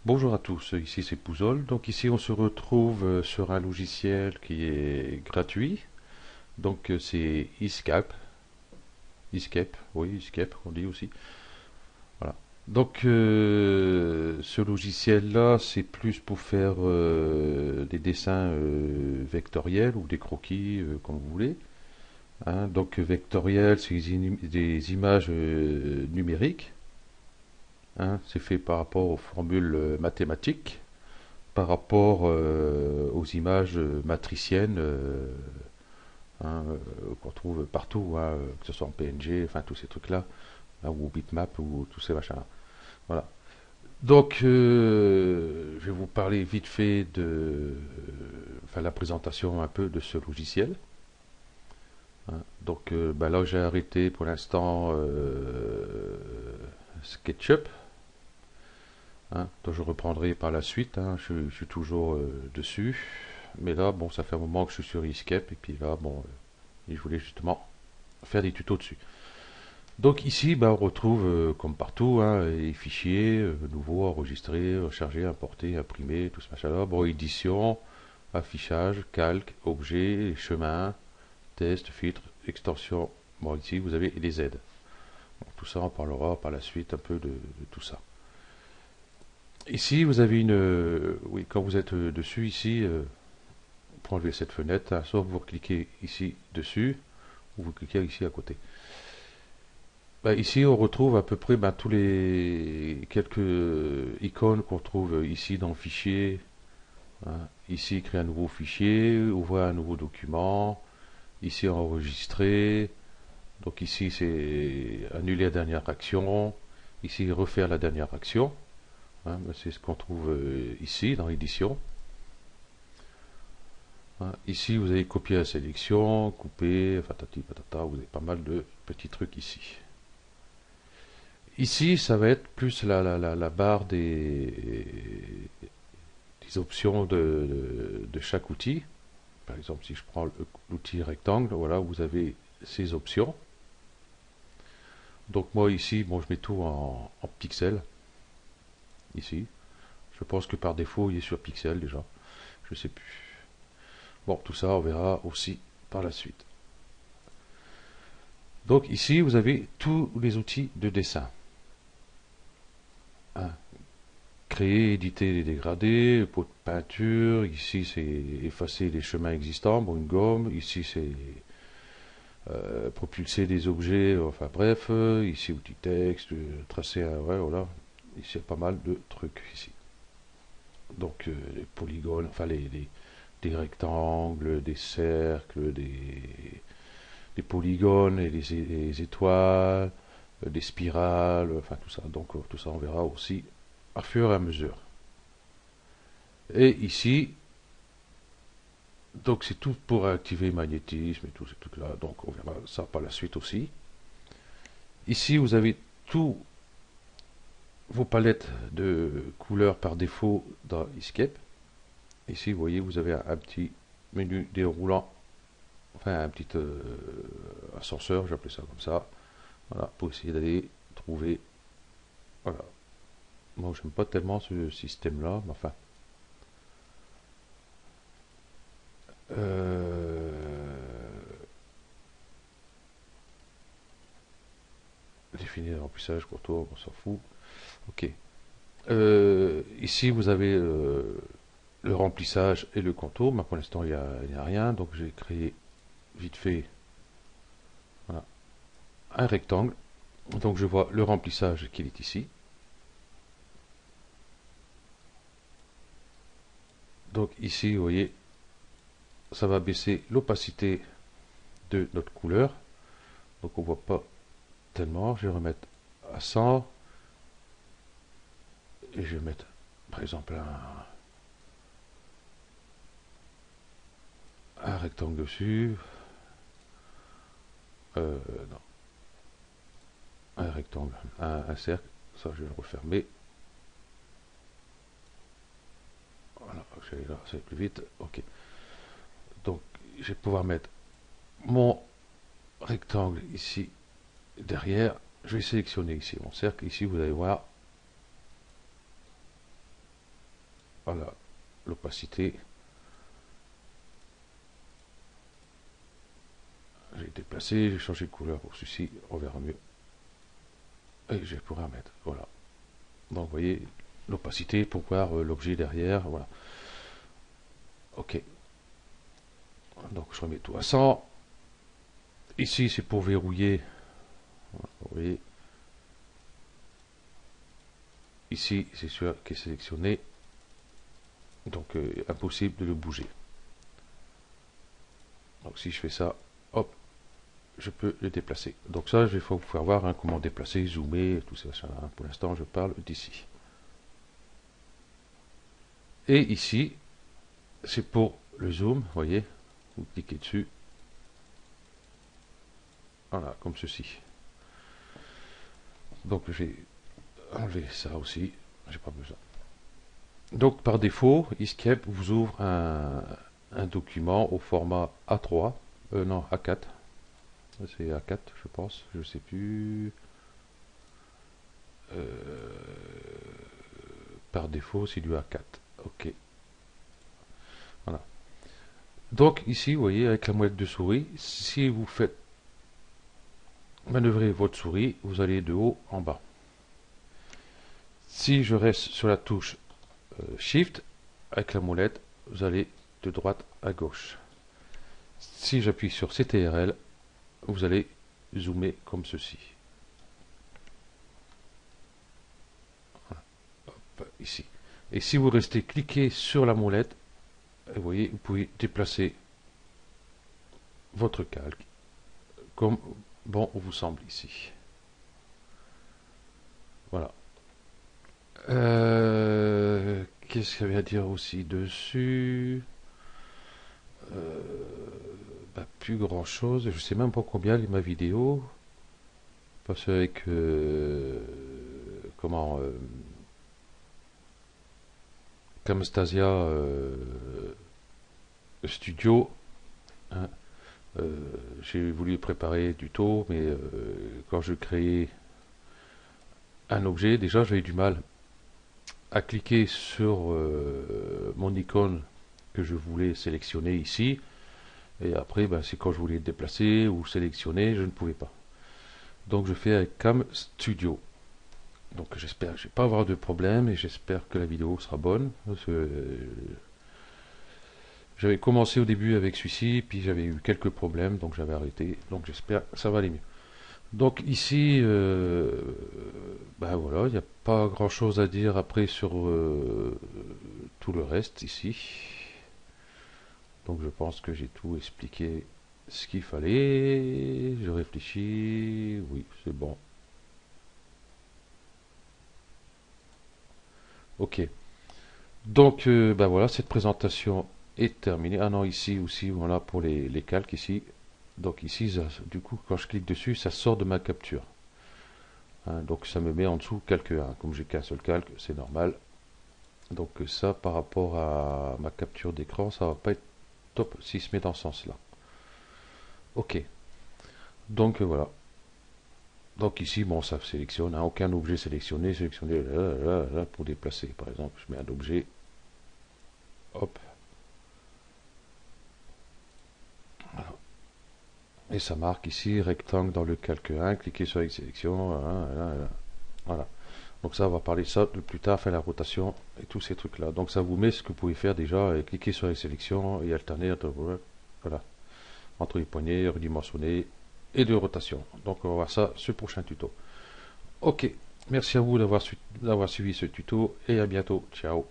Bonjour à tous, ici c'est Pouzol. Donc ici on se retrouve sur un logiciel qui est gratuit. Donc c'est Escape, Escape, oui Escape on dit aussi. Voilà. Donc ce logiciel-là c'est plus pour faire des dessins vectoriels ou des croquis comme vous voulez. Hein. Donc vectoriel c'est des images numériques. Hein. C'est fait par rapport aux formules mathématiques, par rapport aux images matriciennes hein, qu'on trouve partout, hein, que ce soit en PNG, enfin tous ces trucs-là, hein, ou bitmap, ou tous ces machins-là. Voilà. Donc, je vais vous parler vite fait de enfin, la présentation un peu de ce logiciel. Hein. Donc, ben là, j'ai arrêté pour l'instant SketchUp. Hein, donc je reprendrai par la suite, hein, je suis toujours dessus. Mais là, bon, ça fait un moment que je suis sur Escape, et puis là, bon, je voulais justement faire des tutos dessus. Donc ici, bah, on retrouve, comme partout, hein, les fichiers nouveaux, enregistrés, recharger, importer, imprimer, tout ce machin-là. Bon, édition, affichage, calque, objet, chemin, test, filtre, extension. Bon, ici, vous avez les aides. Bon, tout ça, on parlera par la suite un peu de tout ça. Ici, vous avez une... oui, quand vous êtes dessus, ici, pour enlever cette fenêtre, hein, soit vous cliquez ici dessus, ou vous cliquez ici à côté. Bah, ici, on retrouve à peu près bah, tous les quelques icônes qu'on trouve ici dans le fichier. Hein. Ici, créer un nouveau fichier, ouvrir un nouveau document. Ici, enregistrer. Donc ici, c'est annuler la dernière action. Ici, refaire la dernière action. Hein, c'est ce qu'on trouve ici dans l'édition. Hein. Ici, vous avez copier la sélection, couper, patati patata. Vous avez pas mal de petits trucs ici. Ici, ça va être plus la barre des options de chaque outil. Par exemple, si je prends l'outil rectangle, voilà, vous avez ces options. Donc moi ici, bon, je mets tout en pixels. Ici, je pense que par défaut, il est sur pixels déjà. Je sais plus. Bon, tout ça, on verra aussi par la suite. Donc ici, vous avez tous les outils de dessin. Hein. Créer, éditer les dégradés, pot de peinture. Ici, c'est effacer les chemins existants. Bon, une gomme. Ici, c'est propulser des objets. Enfin bref. Ici, outil texte, tracer un. Ouais, voilà. Ici, il y a pas mal de trucs ici. Donc, les polygones, enfin, des rectangles, des cercles, des polygones et des étoiles, des spirales, enfin tout ça. Donc, tout ça, on verra aussi à fur et à mesure. Et ici, donc c'est tout pour activer le magnétisme et tous ces trucs-là. Donc on verra ça par la suite aussi. Ici, vous avez tous vos palettes de couleurs par défaut dans Escape. Ici, vous voyez, vous avez un petit menu déroulant, enfin un petit ascenseur, j'appelle ça comme ça. Voilà, pour essayer d'aller trouver. Voilà. Moi, j'aime pas tellement ce système-là, mais enfin. Euh, Définir le remplissage, contour, on s'en fout. Ok. Ici, vous avez le remplissage et le contour. Mais pour l'instant, il n'y a rien. Donc, j'ai créé vite fait voilà, un rectangle. Donc, je vois le remplissage qui est ici. Donc, ici, vous voyez, ça va baisser l'opacité de notre couleur. Donc, on ne voit pas tellement. Je vais remettre à 100. Et je vais mettre, par exemple, un rectangle dessus. Non, un rectangle, un cercle. Ça, je vais le refermer. Voilà, je vais là, ça va plus vite. Ok. Donc, je vais pouvoir mettre mon rectangle ici derrière. Je vais sélectionner ici mon cercle. Ici, vous allez voir, Voilà, l'opacité. J'ai déplacé, j'ai changé de couleur pour ceci, on verra mieux. Et je pourrais en mettre, voilà. Donc vous voyez, l'opacité pour voir l'objet derrière, voilà. Ok. Donc je remets tout à 100. Ici c'est pour verrouiller. Voilà, vous voyez. Ici c'est sûr qu'il est sélectionné. Donc impossible de le bouger. Donc si je fais ça, hop, je peux le déplacer. Donc ça, il faut pouvoir voir hein, comment déplacer, zoomer, tout ça. Hein. Pour l'instant, je parle d'ici. Et ici, c'est pour le zoom, vous voyez, vous cliquez dessus. Voilà, comme ceci. Donc j'ai enlevé ça aussi, j'ai pas besoin. Donc par défaut, Inkscape vous ouvre un document au format A3, non A4. C'est A4 je pense, je sais plus. Par défaut c'est du A4. Ok. Voilà. Donc ici, vous voyez, avec la molette de souris, si vous faites manœuvrer votre souris, vous allez de haut en bas. Si je reste sur la touche Shift, avec la molette, vous allez de droite à gauche. Si j'appuie sur CTRL, vous allez zoomer comme ceci. Voilà. Hop, ici. Et si vous restez cliqué sur la molette, vous voyez, vous pouvez déplacer votre calque comme bon vous semble ici. Voilà. Qu'est-ce qu'il y avait à dire aussi dessus? Plus grand chose. Je sais même pas combien est ma vidéo. Parce qu'avec comment Camtasia Studio, hein, j'ai voulu préparer du taux, mais quand je créais un objet, déjà j'avais du mal à cliquer sur mon icône que je voulais sélectionner ici, et après c'est quand je voulais le déplacer ou sélectionner, je ne pouvais pas. Donc je fais avec Cam Studio. Donc j'espère que je ne vais pas avoir de problème et j'espère que la vidéo sera bonne. J'avais commencé au début avec celui-ci, puis j'avais eu quelques problèmes, donc j'avais arrêté. Donc j'espère que ça va aller mieux. Donc ici, voilà, il n'y a pas grand chose à dire après sur tout le reste ici. Donc je pense que j'ai tout expliqué ce qu'il fallait. Je réfléchis, oui, c'est bon. Ok. Donc voilà, cette présentation est terminée. Ah non, ici aussi, voilà pour les calques ici. Donc ici, du coup, quand je clique dessus, ça sort de ma capture. Hein, donc ça me met en dessous calque 1. Comme j'ai qu'un seul calque, c'est normal. Donc ça, par rapport à ma capture d'écran, ça va pas être top s'il se met dans ce sens-là. Ok. Donc voilà. Donc ici, bon, ça sélectionne. Hein, aucun objet sélectionné. Sélectionner là, pour déplacer. Par exemple, je mets un objet. Hop. Voilà. Et ça marque ici, rectangle dans le calque 1, cliquez sur la sélection, voilà. Donc ça, on va parler de ça de plus tard, faire la rotation et tous ces trucs-là. Donc ça vous met ce que vous pouvez faire déjà, et cliquer sur la sélection et alterner voilà, entre les poignées, redimensionner et de rotation. Donc on va voir ça ce prochain tuto. Ok, merci à vous d'avoir suivi ce tuto et à bientôt. Ciao.